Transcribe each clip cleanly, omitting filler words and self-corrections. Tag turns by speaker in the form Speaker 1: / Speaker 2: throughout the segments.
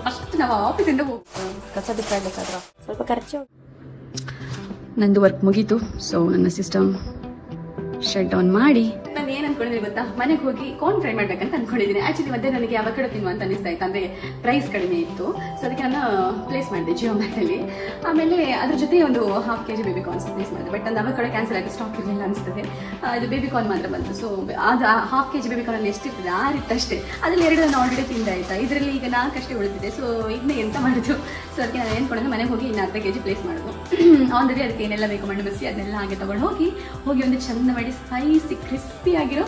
Speaker 1: First ನಾವು ಆಫೀಸಿಂದ ಕಸ ಬಿಸಾಡ್ಬೇಕಾದ್ರ ಸ್ವಲ್ಪ ಖರ್ಚು. ನಂದು ವರ್ಕ್ ಮುಗೀತು. ಸೊ ನನ್ನ ಸಿಸ್ಟಮ್ ಶಟ್ ಡೌನ್ ಮಾಡಿ ನಾನು ಏನ್ ಅನ್ಕೊಂಡಿದ್ದೀನಿ ಗೊತ್ತಾ, ಮನೆಗೆ ಹೋಗಿ ಕಾರ್ನ್ ಫ್ರೈ ಮಾಡ್ಬೇಕಂತ ಅನ್ಕೊಂಡಿದ್ದೀನಿ. ಆಕ್ಚುಲಿ ಮತ್ತೆ ನನಗೆ ಅವಕಡೋ ತಿನ್ನುವ ಅಂತ ಅನಿಸ್ತಾ ಇತ್ತು, ಅಂದ್ರೆ ಪ್ರೈಸ್ ಕಡಿಮೆ ಇತ್ತು. ಸೊ ಅದಕ್ಕೆ ನಾನು ಪ್ಲೇಸ್ ಮಾಡಿದೆ ಜಿಯೋ ಮ್ಯಾಟಲ್ಲಿ. ಆಮೇಲೆ ಅದ್ರ ಜೊತೆ ಒಂದು ½ kg ಬೇಬಿ ಕಾರ್ನ್ಸ್ ಪ್ಲೇಸ್ ಮಾಡಿದೆ. ಬಟ್ ನನ್ನ ಅವಕಡೋ ಕ್ಯಾನ್ಸಲ್ ಆಗಿ ಸ್ಟಾಕ್ ಇರಲಿಲ್ಲ ಅನಿಸ್ತದೆ. ಇದು ಬೇಬಿ ಕಾರ್ನ್ ಮಾತ್ರ ಬಂತು. ಸೊ ಅದು ½ kg ಬೇಬಿ ಕಾರ್ನ್ ಅಲ್ಲಿ ಎಷ್ಟಿರ್ತದೆ 6 ಇತ್ತಷ್ಟೇ. ಅದ್ರಲ್ಲಿ 2 ನಾನು ಆಲ್ರೆಡಿ ತಿಂದಾಯ್ತಾ. ಇದರಲ್ಲಿ ಈಗ 4 ಅಷ್ಟೇ ಉಳಿದಿದೆ. ಸೊ ಇದನ್ನ ಎಂತ ಮಾಡಿದ್ರು. ಸೊ ಅದಕ್ಕೆ ನಾನು ಏನ್ಕೊಂಡ್ರೆ ಮನೆಗೆ ಹೋಗಿ ಇನ್ನು ½ kg ಪ್ಲೇಸ್ ಮಾಡೋದು. ಆನ್ ದ ವೇ ಅದಕ್ಕೆ ಏನೆಲ್ಲ ಬೇಕು ಮಣ್ಣು ಬಸಿ ಅದನ್ನೆಲ್ಲ ಹಾಗೆ ತಗೊಂಡು ಹೋಗಿ ಒಂದು ಚಂದ ಮಾಡಿ ಸ್ಪೈಸಿ ಕ್ರಿಸ್ಪಿ ಆಗಿರೋ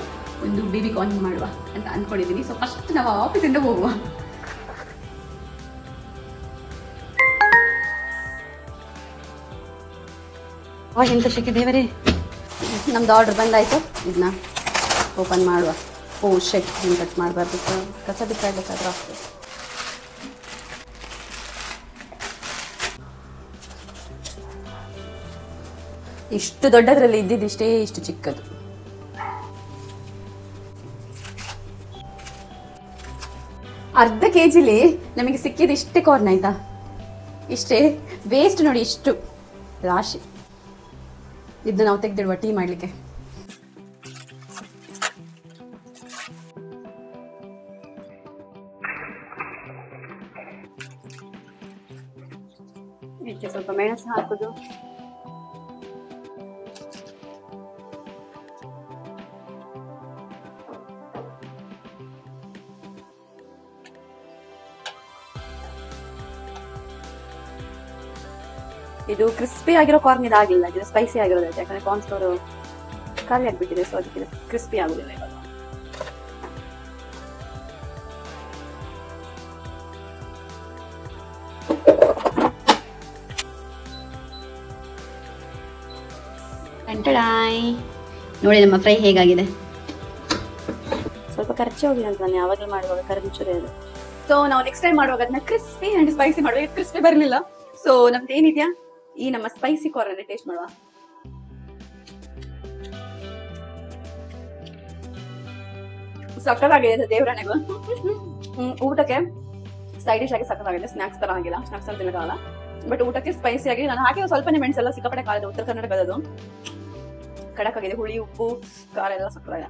Speaker 1: ಒಂದು ಬೇಬಿ ಕಾರ್ನ್ ಮಾಡುವ ಅಂತ ಅನ್ಕೊಂಡಿದ್ದೀನಿ. ಸೊ ಫಸ್ಟ್ ನಾವು ಆಫೀಸಿಂದ ಹೋಗುವ. ಎಂತ ಶೆಕೆ ದೇವರೇ, ನಮ್ದು ಆರ್ಡರ್ ಬಂದಾಯ್ತು. ಇದನ್ನ ಓಪನ್ ಮಾಡುವ. ಓ ಶೆಟ್ ಕಟ್ ಮಾಡಬಾರ್ದು, ಕಸ ಬಿಸಾಡ್ಬೇಕಾದ್ರೂ ಆಗ್ತದೆ. ಇಷ್ಟು ದೊಡ್ಡದ್ರಲ್ಲಿ ಇದ್ದಿದ್ದಿಷ್ಟೇ ಇಷ್ಟು ಚಿಕ್ಕದು. ½ kg ನಮಗೆ ಸಿಕ್ಕಿದ ಇಷ್ಟೇ ಕಾರ್ನ್ ಆಯ್ತಾ. ಇಷ್ಟೇ ವೇಸ್ಟ್ ನೋಡಿ, ಇಷ್ಟು ರಾಶಿ. ಇದು ನಾವು ತೆಗೆದಿಡುವ ಟೀ ಮಾಡ್ಲಿಕ್ಕೆ. ಇದಕ್ಕೆ ಸ್ವಲ್ಪ ಮೆಣಸು ಹಾಕುದು. ಇದು ಕ್ರಿಸ್ಪಿ ಆಗಿರೋ ಕಾರ್ನ್ ಇದಾಗಿಲ್ಲ, ಇದು ಸ್ಪೈಸಿ ಆಗಿರೋದೈತೆ. ಯಾಕಂದ್ರೆ ಕಾರ್ನ್ ಫ್ಲೋರ್ ಖಾಲಿ ಆಗ್ಬಿಟ್ಟಿದೆ. ಸೊ ಅದಕ್ಕೆ ಕ್ರಿಸ್ಪಿ ಆಗುದಿಲ್ಲ ಇವಾಗ. ನೋಡಿ ನಮ್ಮ ಫ್ರೈ ಹೇಗಾಗಿದೆ. ಸ್ವಲ್ಪ ಖರ್ಚು ಹೋಗಿದೆ ಅಂತ ನಾನು ಯಾವಾಗಲೂ ಮಾಡುವಾಗ ಕರಗುಚ್ಚುರೆ ಅದು. ಸೊ ನಾವು ನೆಕ್ಸ್ಟ್ ಟೈಮ್ ಮಾಡುವಾಗ ಅದನ್ನ ಕ್ರಿಸ್ಪಿ ಅಂಡ್ ಸ್ಪೈಸಿ ಮಾಡುವಾಗ ಕ್ರಿಸ್ಪಿ ಬರಲಿಲ್ಲ. ಸೊ ನಮ್ದು ಏನಿದೆಯಾ ಈ ನಮ್ಮ ಸ್ಪೈಸಿ ಕಾರ್ನ್ ಅನ್ನ ಟೇಸ್ಟ್ ಮಾಡುವ. ಸಕ್ಕತ್ತಾಗಿದೆ ದೇವರಾಣೆಗೂ. ಊಟಕ್ಕೆ ಸೈಡ್ ಡಿಶ್ ಆಗಿ ಸಕ್ಕತ್ತಾಗಿದೆ. ಸ್ನಾಕ್ಸ್ ತರ ಆಗಿಲ್ಲ, ಸ್ನಾಕ್ಸ್ ತರ ತಿನ್ನಕ್ಕಾಗಲ್ಲ. ಬಟ್ ಊಟಕ್ಕೆ ಸ್ಪೈಸಿ ಆಗಿ ನಾನು ಹಾಕಿದ ಸ್ವಲ್ಪನೇ ಮೆಣಸೆಲ್ಲ ಸಿಕ್ಕಾಪಟ್ಟೆ ಖಾರ. ಉತ್ತರ ಕರ್ನಾಟಕದದು ಖಡಕ್ ಆಗಿದೆ. ಹುಳಿ ಉಪ್ಪು ಖಾರ ಎಲ್ಲ ಸಕ್ಕತ್ತಾಗಿದೆ.